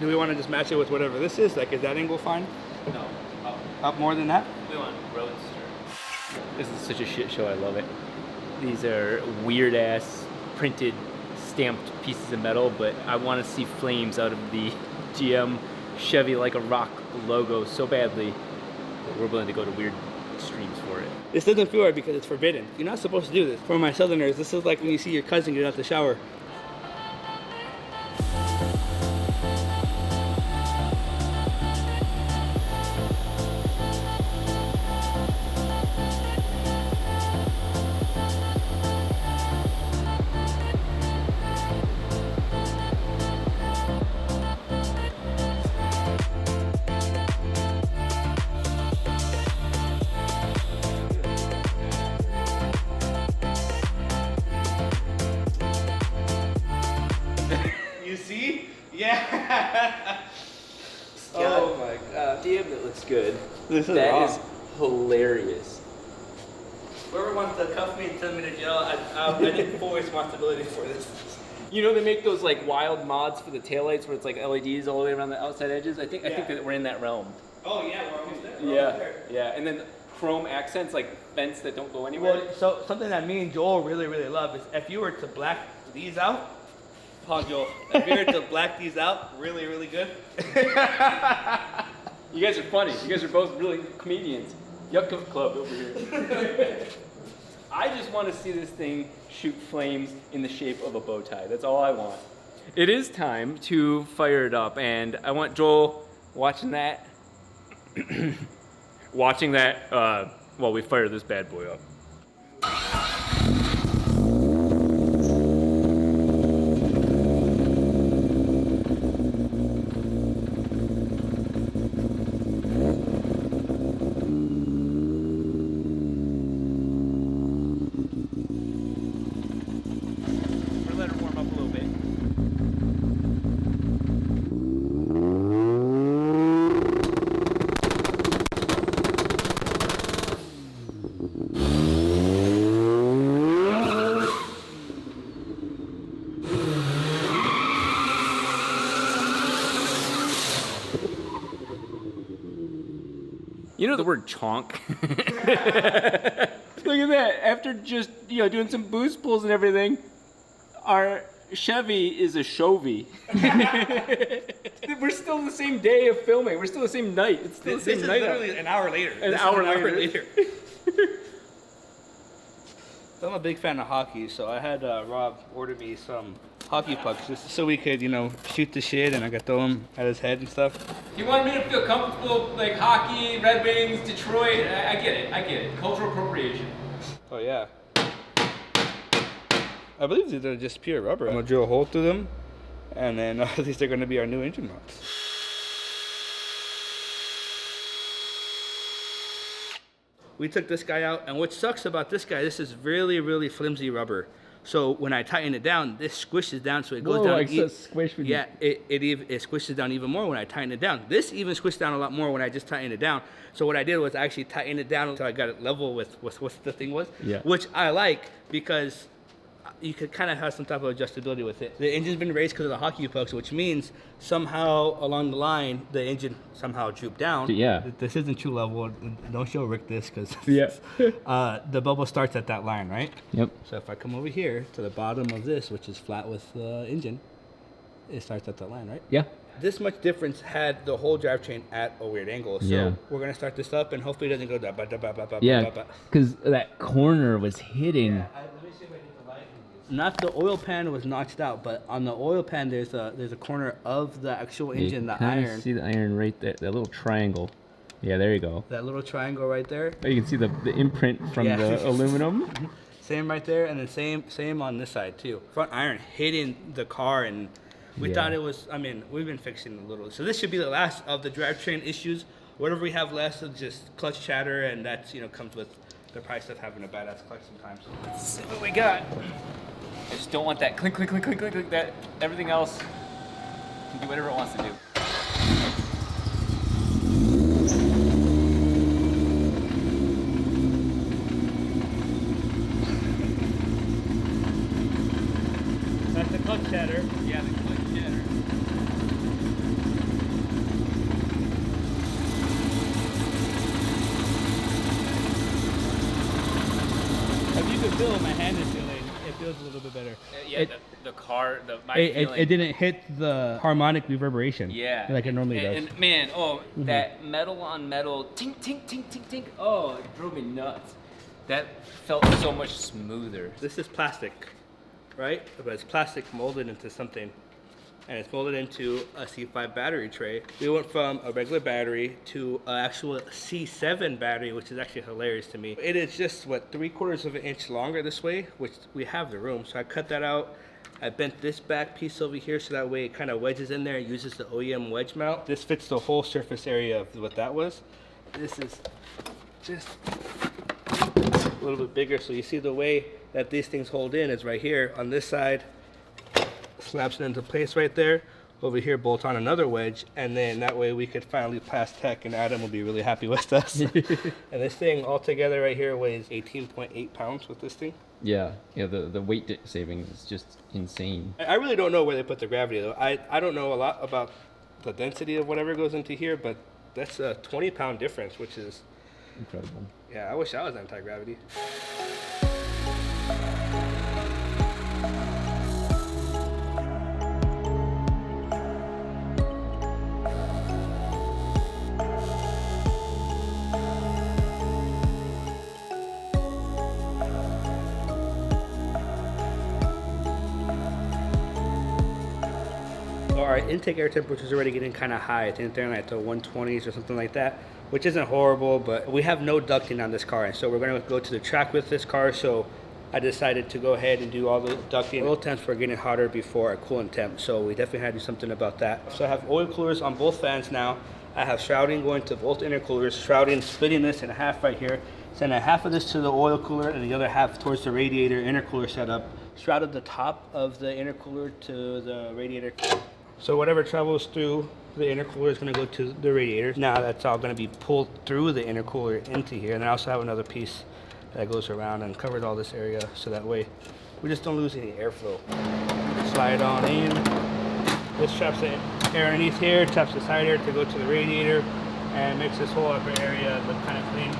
Do we want to just match it with whatever this is? Like, is that angle fine? No. Up more than that? We want Roadster. This is such a shit show. I love it. These are weird ass printed, stamped pieces of metal, but I want to see flames out of the GM Chevy like a rock logo so badly that we're willing to go to weird extremes for it. This doesn't feel right because it's forbidden. You're not supposed to do this. For my southerners, this is like when you see your cousin get out the shower. You see? Yeah. Oh my god. Damn, that looks good. This is That wrong. is hilarious. Whoever wants to cuff me and send me to jail, I take full responsibility for this. You know they make those like wild mods for the taillights where it's like LEDs all the way around the outside edges? I think that we're in that realm. Oh yeah, we're almost there. Yeah. And then chrome accents like vents that don't go anywhere. Well, so something that me and Joel really love is if you were to black these out, Paul Joel, if you were to black these out really good. You guys are funny. You guys are both really comedians. Yuck Club over here. I just want to see this thing shoot flames in the shape of a bow tie. That's all I want. It is time to fire it up, and I want Joel watching that. Watching that while we fire this bad boy up. Let her warm up a little bit. You know the word chonk? Look at that. After just, doing some boost pulls and everything, our Chevy is a Chovy. We're still the same day of filming. We're still the same night. It's still the same This night. is literally an hour later. An hour later. I'm a big fan of hockey, so I had Rob order me some hockey pucks just so we could, shoot the shit and I could throw them at his head and stuff. He wanted me to feel comfortable, like hockey, Red Wings, Detroit. I get it. Cultural appropriation. Oh yeah. I believe these are just pure rubber. I'm gonna drill a hole through them, and then these are gonna be our new engine mounts. We took this guy out, and what sucks about this guy, this is really flimsy rubber. So when I tighten it down, this squishes down, so it goes down. Like so squish with yeah, it squishes down even more when I tighten it down. This even squished down a lot more when I just tightened it down. So what I did was I actually tighten it down until I got it level with what the thing was. Yeah. Which I like because you could kind of have some type of adjustability with it. The engine's been raised because of the hockey pucks, which means somehow along the line, the engine somehow drooped down. Yeah. This isn't true level. Don't show Rick this because Yeah. the bubble starts at that line, right? Yep. So if I come over here to the bottom of this, which is flat with the engine, it starts at that line, right? Yeah. This much difference had the whole drivetrain at a weird angle. So we're going to start this up and hopefully it doesn't go da. Yeah, because that corner was hitting. Let me see if I get the light. Not the oil pan was notched out, but on the oil pan there's a corner of the actual engine, the iron. See the iron right there, that little triangle. Yeah, there you go. That little triangle right there. Oh, you can see the imprint from the aluminum. Same right there, and then same on this side too. Front iron hitting the car, and we thought it was. I mean, we've been fixing a little. So this should be the last of the drivetrain issues. Whatever we have left is just clutch chatter, and that's comes with the price of having a badass clutch sometimes. Let's see what we got. I just don't want that clink, clink, clink, clink, clink, clink. That everything else can do whatever it wants to do. That's the clutch chatter. Yeah, the clutch chatter. feel my hand is feeling. It feels a little bit better. Yeah, the car, my It feeling. didn't hit the harmonic reverberation. Yeah. Like it normally does. And man, that metal on metal, tink, tink, tink, tink, tink. Oh, it drove me nuts. That felt so much smoother. This is plastic, right? But it's plastic molded into something. And it's molded into a C5 battery tray. We went from a regular battery to an actual C7 battery, which is actually hilarious to me. It is just, what, 3/4 of an inch longer this way, which we have the room. So I cut that out. I bent this back piece over here so that way it kind of wedges in there. It uses the OEM wedge mount. This fits the whole surface area of what that was. This is just a little bit bigger. So you see the way that these things hold in is right here on this side. Slaps it into place right there. Over here, bolt on another wedge, and then that way we could finally pass tech, and Adam will be really happy with us. And this thing altogether right here weighs 18.8 pounds with this thing. Yeah, the weight savings is just insane. I really don't know where they put the gravity though. I don't know a lot about the density of whatever goes into here, but that's a 20-pound difference, which is Incredible. yeah. I wish I was anti-gravity. Our intake air temperature is already getting kind of high. I think they're like the 120s or something like that, which isn't horrible, but we have no ducting on this car, and so we're going to go to the track with this car. So I decided to go ahead and do all the ducting. Oil temps were getting hotter before our coolant temp, so we definitely had to do something about that. So I have oil coolers on both fans now. I have shrouding going to both intercoolers, shrouding, splitting this in half right here, sending half of this to the oil cooler and the other half towards the radiator intercooler setup. Shrouded the top of the intercooler to the radiator. So whatever travels through the intercooler is going to go to the radiator. Now that's all going to be pulled through the intercooler into here. And I also have another piece that goes around and covers all this area, so that way we just don't lose any airflow. Slide on in. This traps the air underneath here, traps the side air to go to the radiator, and makes this whole upper area look kind of clean.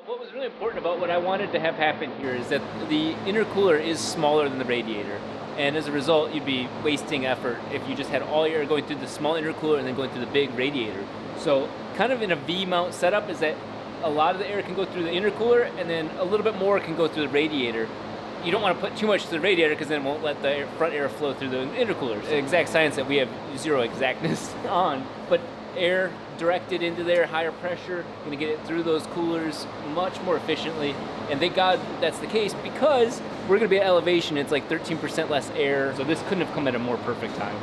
What was really important about what I wanted to have happen here is that the intercooler is smaller than the radiator, and as a result you'd be wasting effort if you just had all your air going through the small intercooler and then going through the big radiator. So kind of in a V-mount setup is that a lot of the air can go through the intercooler and then a little bit more can go through the radiator. You don't want to put too much to the radiator because then it won't let the front air flow through the intercooler. It's exact science that we have zero exactness on, but air directed into there, higher pressure, gonna get it through those coolers much more efficiently. And thank God that's the case, because we're gonna be at elevation, it's like 13% less air, so this couldn't have come at a more perfect time.